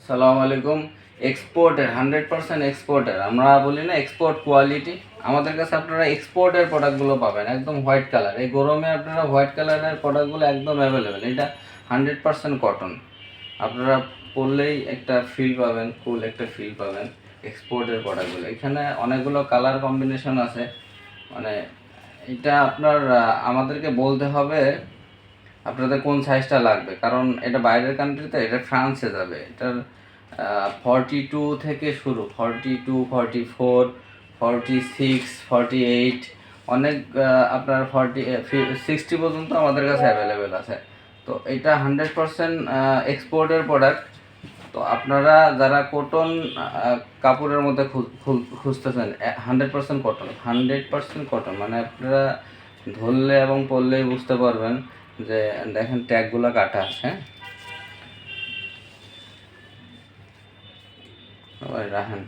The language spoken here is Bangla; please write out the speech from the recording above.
সালাম আলাইকুম। এক্সপোর্টের 100% এক্সপোর্টের, আমরা বলি না এক্সপোর্ট কোয়ালিটি, আমাদের কাছে আপনারা এক্সপোর্টের প্রোডাক্টগুলো পাবেন একদম হোয়াইট কালার। এই গরমে আপনারা হোয়াইট কালারের প্রোডাক্টগুলো একদম অ্যাভেলেবেল। এটা 100% কটন, আপনারা পরলেই একটা ফিল পাবেন, কুল একটা ফিল পাবেন। এক্সপোর্টের প্রোডাক্টগুলো এখানে অনেকগুলো কালার কম্বিনেশন আছে, মানে এটা আপনার আমাদেরকে বলতে হবে আপনাদের কোন সাইজটা লাগবে, কারণ এটা বাইরের কান্ট্রিতে, এটা ফ্রান্সে যাবে। এটার 42 থেকে শুরু, 42, 44, 46, 48, অনেক আপনার 60 পর্যন্ত আমাদের কাছে অ্যাভেলেবেল আছে। তো এটা 100% এক্সপোর্টের প্রোডাক্ট। তো আপনারা যারা কটন কাপড়ের মধ্যে খুঁজতেছেন, 100% কটন, 100% কটন, মানে আপনারা ধরলে এবং পরলেই বুঝতে পারবেন যে দেখেন ট্যাগগুলো কাটা আছে। হ্যাঁ, রাখেন।